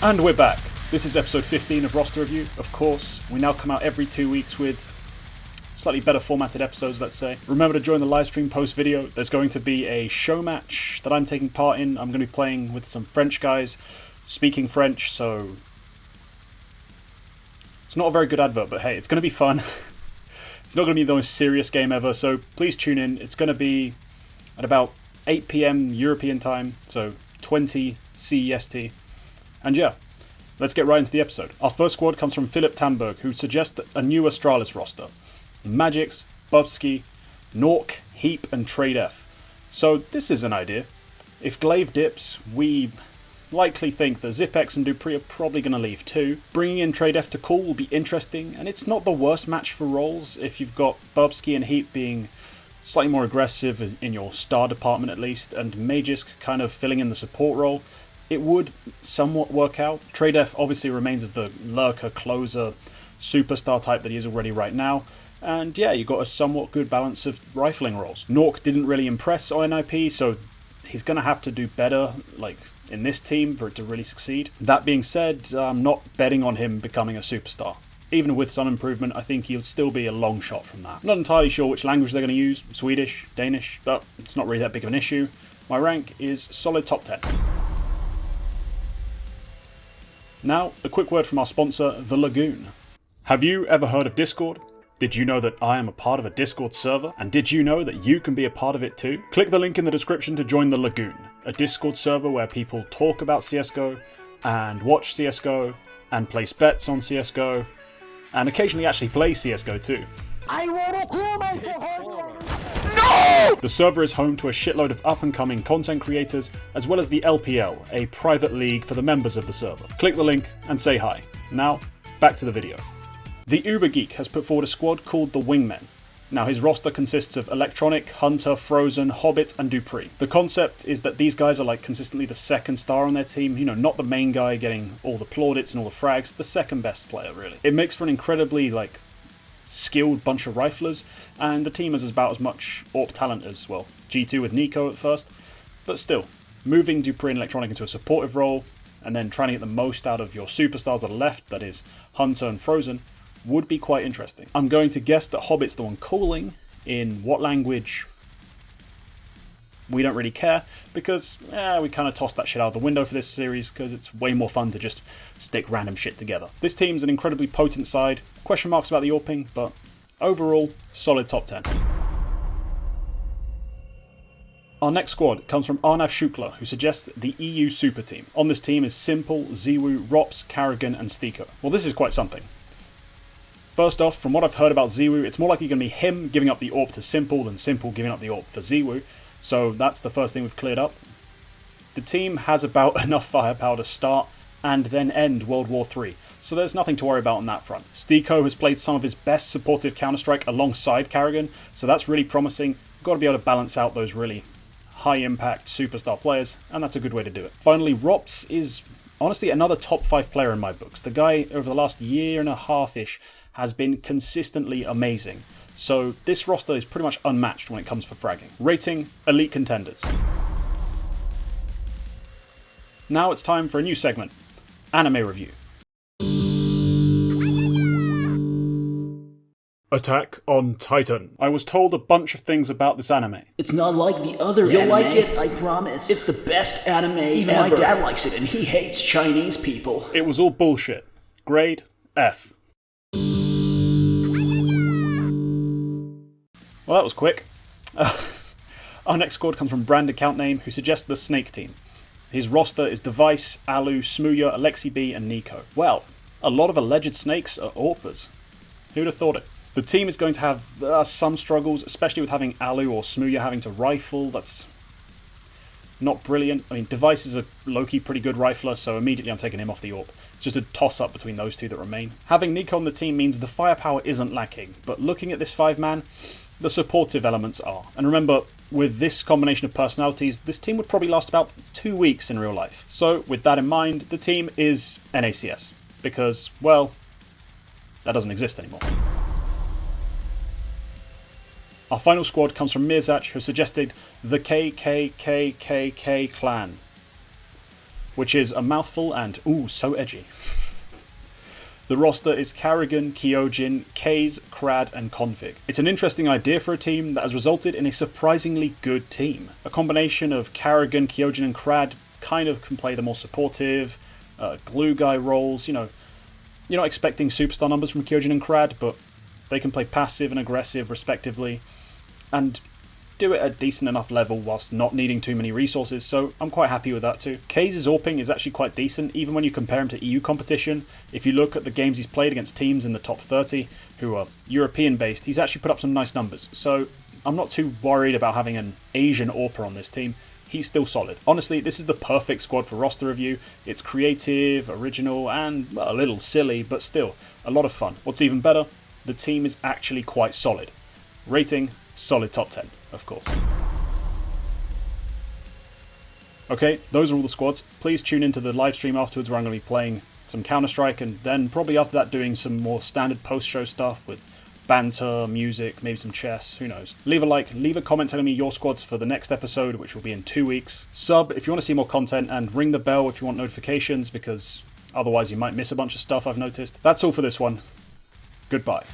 And we're back. This is episode 15 of Roster Review. Of course, we now come out every 2 weeks with slightly better formatted episodes, let's say. Remember to join the live stream post-video. There's going to be a show match that I'm taking part in. I'm going to be playing with some French guys, speaking French, so it's not a very good advert, but hey, it's going to be fun. It's not going to be the most serious game ever, so please tune in. It's going to be at about 8 PM European time, so 20 CEST. And yeah, let's get right into the episode. Our first squad comes from Philip Tamberg, who suggests a new Astralis roster. Magix, Bubsky, Nork, Heap and Trade F. So this is an idea. If Glaive dips, we likely think that Zipex and Dupree are probably going to leave too. Bringing in Trade F to Cool will be interesting, and it's not the worst match for roles if you've got Bubsky and Heap being slightly more aggressive in your star department at least, and Magisk kind of filling in the support role. It would somewhat work out. Trade F obviously remains as the lurker, closer, superstar type that he is already right now. And yeah, you got a somewhat good balance of rifling roles. Nork didn't really impress on NIP, so he's going to have to do better in this team for it to really succeed. That being said, I'm not betting on him becoming a superstar. Even with some improvement, I think he'll still be a long shot from that. Not entirely sure which language they're going to use, Swedish, Danish, but it's not really that big of an issue. My rank is solid top 10. Now, a quick word from our sponsor, the Laggoon. Have you ever heard of Discord? Did you know that I am a part of a Discord server? And did you know that you can be a part of it too? Click the link in the description to join the Laggoon, a Discord server where people talk about CSGO, and watch CSGO, and place bets on CSGO, and occasionally actually play CSGO too. I wanna kill myself! No! The server is home to a shitload of up-and-coming content creators, as well as the LPL, a private league for the members of the server. Click the link and say hi. Now, back to the video. The Uber Geek has put forward a squad called the Wingmen. Now, his roster consists of Electronic, Hunter, Frozen, Hobbit, and Dupree. The concept is that these guys are consistently the second star on their team, not the main guy getting all the plaudits and all the frags, the second best player, really. It makes for an incredibly, skilled bunch of riflers, and the team has about as much AWP talent as, well, G2 with Nico at first, but still, moving Dupree and Electronic into a supportive role, and then trying to get the most out of your superstars that are left, that is, Hunter and Frozen, would be quite interesting. I'm going to guess that Hobbit's the one calling. In what language? We don't really care, because we kind of tossed that shit out of the window for this series, because it's way more fun to just stick random shit together. This team's an incredibly potent side, question marks about the AWPing, but overall, solid top 10. Our next squad comes from Arnav Shukla, who suggests the EU Superteam. On this team is Simple, Ziwu, Rops, Karrigan and Stiko. Well, this is quite something. First off, from what I've heard about Ziwu, it's more likely going to be him giving up the AWP to Simple than Simple giving up the AWP for Ziwu. So that's the first thing we've cleared up. The team has about enough firepower to start and then end World War III, so there's nothing to worry about on that front. Stiko has played some of his best supportive Counter-Strike alongside Karrigan, so that's really promising. Got to be able to balance out those really high-impact superstar players, and that's a good way to do it. Finally, Rops is honestly another top 5 player in my books. The guy, over the last year and a half-ish, has been consistently amazing. So this roster is pretty much unmatched when it comes for fragging. Rating, elite contenders. Now it's time for a new segment, anime review. Attack on Titan. I was told a bunch of things about this anime. It's not like the other anime. You'll like it, I promise. It's the best anime Even ever. My dad likes it, and he hates Chinese people. It was all bullshit. Grade F. Well, that was quick. Our next squad comes from Brand Account Name, who suggests the Snake Team. His roster is Device, Alu, Smooya, Alexi B, and Nico. Well, a lot of alleged snakes are AWPers. Who'd have thought it? The team is going to have some struggles, especially with having Alu or Smooya having to rifle. That's not brilliant. I mean, Device is a low-key pretty good rifler, so immediately I'm taking him off the AWP. It's just a toss-up between those two that remain. Having Nico on the team means the firepower isn't lacking, but looking at this 5-man, the supportive elements are. And remember, with this combination of personalities, this team would probably last about 2 weeks in real life. So, with that in mind, the team is NACS. Because, well, that doesn't exist anymore. Our final squad comes from Mirzach, who suggested the KKKKK Klan. which is a mouthful and, ooh, so edgy. The roster is Karrigan, Kyojin, Kaze, Krad, and Config. It's an interesting idea for a team that has resulted in a surprisingly good team. A combination of Karrigan, Kyojin, and Krad kind of can play the more supportive, glue guy roles. You know, you're not expecting superstar numbers from Kyojin and Krad, but they can play passive and aggressive respectively, and do it at a decent enough level whilst not needing too many resources, so I'm quite happy with that too. Kaze's AWPing is actually quite decent, even when you compare him to EU competition. If you look at the games he's played against teams in the top 30 who are European based, he's actually put up some nice numbers, so I'm not too worried about having an Asian AWPer on this team. He's still solid. Honestly, this is the perfect squad for roster review. It's creative, original, and well, a little silly, but still a lot of fun. What's even better, the team is actually quite solid. Rating, solid top 10. Of course. Okay, those are all the squads. Please tune into the live stream afterwards where I'm going to be playing some Counter-Strike, and then probably after that doing some more standard post-show stuff with banter, music, maybe some chess, who knows. Leave a like, leave a comment telling me your squads for the next episode, which will be in 2 weeks. Sub if you want to see more content, and ring the bell if you want notifications, because otherwise you might miss a bunch of stuff I've noticed. That's all for this one. Goodbye.